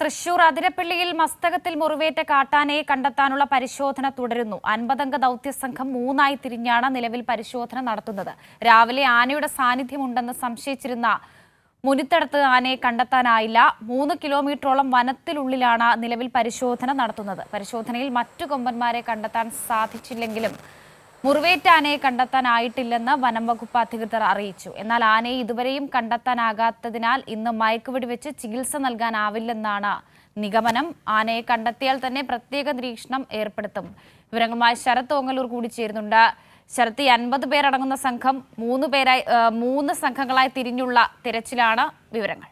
തൃശൂർ അതിരപ്പള്ളിയിൽ മസ്തകത്തിൽ മുറിവേറ്റ കാട്ടാനയെ കണ്ടെത്താനുള്ള പരിശോധന തുടരുന്നു. 50-അംഗ ദൗത്യസംഘം 3ആയി തിരിഞ്ഞാണ് നിലവിൽ പരിശോധന നടത്തുന്നത്. രാവിലെ ആനയുടെ സാന്നിധ്യമുണ്ടെന്ന് സംശയിച്ചിരുന്ന മുനിത്തടത്ത് ആനയെ കണ്ടെത്താനായില്ല. 3 കിലോമീറ്ററോളം വനത്തിനുള്ളിലാണ് നിലവിൽ പരിശോധന നടത്തുന്നത്. പരിശോധനയിൽ മറ്റു കൊമ്പന്മാരെ കണ്ടെത്താൻ സാധിച്ചില്ലെങ്കിലും മുറിവേറ്റ ആനയെ കണ്ടെത്താനായിട്ടില്ലെന്ന് വനം വകുപ്പ് അധികൃതർ അറിയിച്ചു. എന്നാൽ ആനയെ ഇതുവരെയും കണ്ടെത്താനാകാത്തതിനാൽ ഇന്ന് മയക്കുവെടിവെച്ച് ചികിത്സ നൽകാനാവില്ലെന്നാണ് നിഗമനം. ആനയെ കണ്ടെത്തിയാൽ തന്നെ പ്രത്യേക നിരീക്ഷണം ഏർപ്പെടുത്തും. വിവരങ്ങളുമായി ശരത് ഓങ്ങല്ലൂർ കൂടി ചേരുന്നുണ്ട്. ശരത്ത്, 50 പേരടങ്ങുന്ന സംഘം 3 സംഘങ്ങളായി തിരിഞ്ഞുള്ള തിരച്ചിലാണ്. വിവരങ്ങൾ.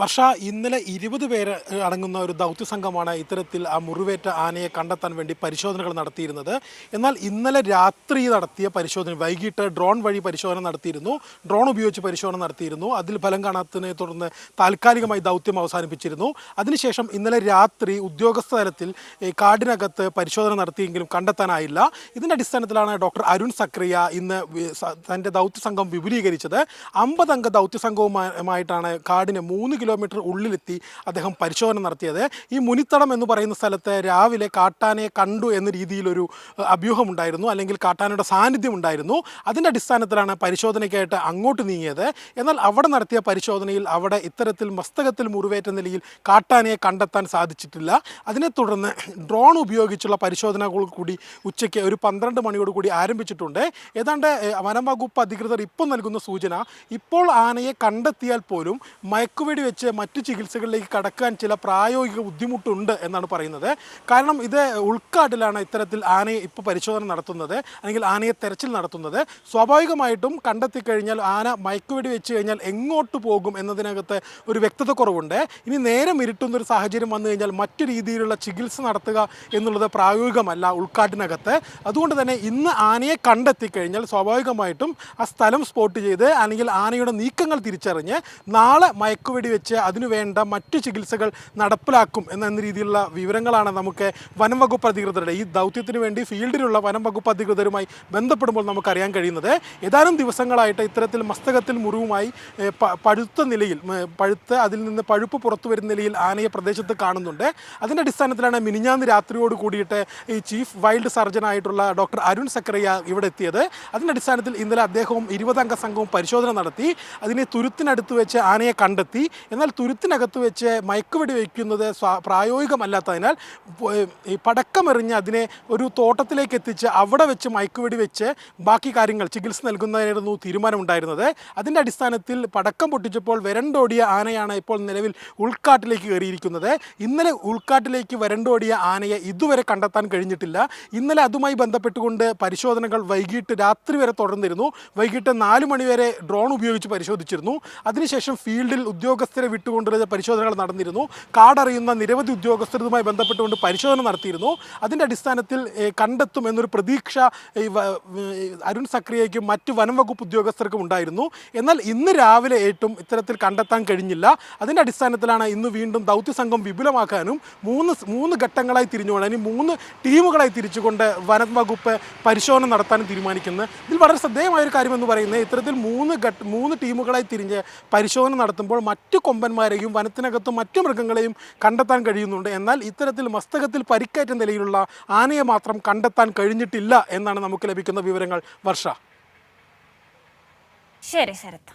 വർഷ, ഇന്നലെ 20 പേര് അടങ്ങുന്ന ഒരു ദൗത്യസംഘമാണ് ഇത്തരത്തിൽ ആ മുറിവേറ്റ ആനയെ കണ്ടെത്താൻ വേണ്ടി പരിശോധനകൾ നടത്തിയിരുന്നത്. എന്നാൽ ഇന്നലെ രാത്രി നടത്തിയ പരിശോധന, വൈകിട്ട് ഡ്രോൺ വഴി പരിശോധന നടത്തിയിരുന്നു. ഡ്രോൺ ഉപയോഗിച്ച് പരിശോധന നടത്തിയിരുന്നു. അതിൽ ഫലം കാണാത്തതിനെ തുടർന്ന് താൽക്കാലികമായി ദൗത്യം അവസാനിപ്പിച്ചിരുന്നു. അതിനുശേഷം ഇന്നലെ രാത്രി ഉദ്യോഗസ്ഥ തലത്തിൽ കാടിനകത്ത് പരിശോധന നടത്തിയെങ്കിലും കണ്ടെത്താനായില്ല. ഇതിൻ്റെ അടിസ്ഥാനത്തിലാണ് ഡോക്ടർ അരുൺ സക്രിയ ഇന്ന് തൻ്റെ ദൗത്യസംഘം വിപുലീകരിച്ചത്. 50 അംഗ ദൗത്യസംഘവുമായിട്ടാണ് കാടിന് 3 കിലോമീറ്റർ ഉള്ളിലെത്തി അദ്ദേഹം പരിശോധന നടത്തിയത്. ഈ മുനിത്തടം എന്ന് പറയുന്ന സ്ഥലത്ത് രാവിലെ കാട്ടാനയെ കണ്ടു എന്ന രീതിയിലൊരു അഭ്യൂഹമുണ്ടായിരുന്നു, അല്ലെങ്കിൽ കാട്ടാനയുടെ സാന്നിധ്യം ഉണ്ടായിരുന്നു. അതിൻ്റെ അടിസ്ഥാനത്തിലാണ് പരിശോധനയ്ക്കായിട്ട് അങ്ങോട്ട് നീങ്ങിയത്. എന്നാൽ അവിടെ നടത്തിയ പരിശോധനയിൽ അവിടെ ഇത്തരത്തിൽ മസ്തകത്തിൽ മുറിവേറ്റ നിലയിൽ കാട്ടാനയെ കണ്ടെത്താൻ സാധിച്ചിട്ടില്ല. അതിനെ തുടർന്ന് ഡ്രോൺ ഉപയോഗിച്ചുള്ള പരിശോധനകൾ കൂടി ഉച്ചയ്ക്ക് ഒരു 12 മണിയോട് കൂടി ആരംഭിച്ചിട്ടുണ്ട്. ഏതാണ്ട് വനം വകുപ്പ് അധികൃതർ ഇപ്പോൾ നൽകുന്ന സൂചന, ഇപ്പോൾ ആനയെ കണ്ടെത്തിയാൽ പോലും മയക്കുവെടി വെച്ച് മറ്റു ചികിത്സകളിലേക്ക് കടക്കാൻ ചില പ്രായോഗിക ബുദ്ധിമുട്ടുണ്ട് എന്നാണ് പറയുന്നത്. കാരണം ഇത് ഉൾക്കാട്ടിലാണ് ഇത്തരത്തിൽ ആനയെ ഇപ്പോൾ പരിശോധന നടത്തുന്നത്, അല്ലെങ്കിൽ ആനയെ തെരച്ചിൽ നടത്തുന്നത്. സ്വാഭാവികമായിട്ടും കണ്ടെത്തിക്കഴിഞ്ഞാൽ ആന മയക്കുവെടി വെച്ച് കഴിഞ്ഞാൽ എങ്ങോട്ട് പോകും എന്നതിനകത്ത് ഒരു വ്യക്തത കുറവുണ്ട്. ഇനി നേരം ഇരുട്ടുന്നൊരു സാഹചര്യം വന്നു കഴിഞ്ഞാൽ മറ്റു രീതിയിലുള്ള ചികിത്സ നടത്തുക എന്നുള്ളത് പ്രായോഗികമല്ല ഉൾക്കാട്ടിനകത്ത്. അതുകൊണ്ട് തന്നെ ഇന്ന് ആനയെ കണ്ടെത്തിക്കഴിഞ്ഞാൽ സ്വാഭാവികമായിട്ടും ആ സ്ഥലം സ്പോട്ട് ചെയ്ത്, അല്ലെങ്കിൽ ആനയുടെ നീക്കങ്ങൾ തിരിച്ചറിഞ്ഞ് നാളെ മയക്കുവെടി വെച്ച് അതിനുവേണ്ട മറ്റു ചികിത്സകൾ നടപ്പിലാക്കും എന്ന രീതിയിലുള്ള വിവരങ്ങളാണ് നമുക്ക് വനം വകുപ്പ് അധികൃതരുടെ, ഈ ദൗത്യത്തിന് വേണ്ടി ഫീൽഡിലുള്ള വനം വകുപ്പ് അധികൃതരുമായി ബന്ധപ്പെടുമ്പോൾ നമുക്കറിയാൻ കഴിയുന്നത്. ഏതാനും ദിവസങ്ങളായിട്ട് ഇത്തരത്തിൽ മസ്തകത്തിൽ മുറിവുമായി പഴുത്ത നിലയിൽ, അതിൽ നിന്ന് പഴുപ്പ് പുറത്തു വരുന്ന നിലയിൽ ആനയെ പ്രദേശത്ത് കാണുന്നുണ്ട്. അതിൻ്റെ അടിസ്ഥാനത്തിലാണ് മിനിഞ്ഞാന്ന് രാത്രിയോട് കൂടിയിട്ട് ഈ ചീഫ് വൈൽഡ് സർജനായിട്ടുള്ള ഡോക്ടർ അരുൺ സക്രിയ ഇവിടെ എത്തിയത്. അതിൻ്റെ അടിസ്ഥാനത്തിൽ ഇന്നലെ അദ്ദേഹവും 20 അംഗ സംഘവും പരിശോധന നടത്തി. അതിനെ തുരുത്തിനടുത്ത് വെച്ച് ആനയെ കണ്ടെത്തി. എന്നാൽ തുരുത്തിനകത്ത് വെച്ച് മയക്കുവെടി വയ്ക്കുന്നത് പ്രായോഗികമല്ലാത്തതിനാൽ ഈ പടക്കമെറിഞ്ഞ് അതിനെ ഒരു തോട്ടത്തിലേക്ക് എത്തിച്ച് അവിടെ വെച്ച് മയക്കുവെടി വെച്ച് ബാക്കി കാര്യങ്ങൾ ചികിത്സ നൽകുന്നതിനായിരുന്നു തീരുമാനമുണ്ടായിരുന്നത്. അതിൻ്റെ അടിസ്ഥാനത്തിൽ പടക്കം പൊട്ടിച്ചപ്പോൾ വരണ്ടോടിയ ആനയാണ് ഇപ്പോൾ നിലവിൽ ഉൾക്കാട്ടിലേക്ക് കയറിയിരിക്കുന്നത്. ഇന്നലെ ഉൾക്കാട്ടിലേക്ക് വരണ്ടോടിയ ആനയെ ഇതുവരെ കണ്ടെത്താൻ കഴിഞ്ഞിട്ടില്ല. ഇന്നലെ അതുമായി ബന്ധപ്പെട്ടുകൊണ്ട് പരിശോധനകൾ വൈകിട്ട് രാത്രി വരെ തുടർന്നിരുന്നു. വൈകിട്ട് 4 മണിവരെ ഡ്രോൺ ഉപയോഗിച്ച് പരിശോധിച്ചിരുന്നു. അതിനുശേഷം ഫീൽഡിൽ ഉദ്യോഗസ്ഥരെ വിട്ടുകൊണ്ടുള്ള പരിശോധനകൾ നടന്നിരുന്നു. കാടറിയുന്ന നിരവധി ഉദ്യോഗസ്ഥർ ഇതുമായി ബന്ധപ്പെട്ടുകൊണ്ട് പരിശോധന നടത്തിയിരുന്നു. അതിൻ്റെ അടിസ്ഥാനത്തിൽ കണ്ടെത്തും എന്നൊരു പ്രതീക്ഷ അരുൺ സക്രിയയ്ക്കും മറ്റ് വനം വകുപ്പ് ഉദ്യോഗസ്ഥർക്കും ഉണ്ടായിരുന്നു. എന്നാൽ ഇന്ന് രാവിലെ ഏറ്റും ഇത്തരത്തിൽ കണ്ടെത്താൻ കഴിഞ്ഞില്ല. അതിൻ്റെ അടിസ്ഥാനത്തിലാണ് ഇന്ന് വീണ്ടും ദൗത്യസംഘം വിപുലമാക്കാനും 3 ഘട്ടങ്ങളായി തിരിഞ്ഞുകൊണ്ട്, അതിന് 3 ടീമുകളായി തിരിച്ചുകൊണ്ട് വനം വകുപ്പ് പരിശോധന നടത്താനും തീരുമാനിക്കുന്നത്. ഇതിൽ വളരെ ശ്രദ്ധേയമായൊരു കാര്യമെന്ന് പറയുന്നത്, ഇത്തരത്തിൽ 3 ടീമുകളായി തിരിഞ്ഞ് പരിശോധന നടത്തുമ്പോൾ മറ്റു കൊമ്പന്മാരെയും വനത്തിനകത്തും മറ്റു മൃഗങ്ങളെയും കണ്ടെത്താൻ കഴിയുന്നുണ്ട്. എന്നാൽ ഇത്തരത്തിൽ മസ്തകത്തിൽ പരിക്കേറ്റ നിലയിലുള്ള ആനയെ മാത്രം കണ്ടെത്താൻ കഴിഞ്ഞിട്ടില്ല എന്നാണ് നമുക്ക് ലഭിക്കുന്ന വിവരങ്ങൾ. വർഷ. ശരി ശരത്ത്.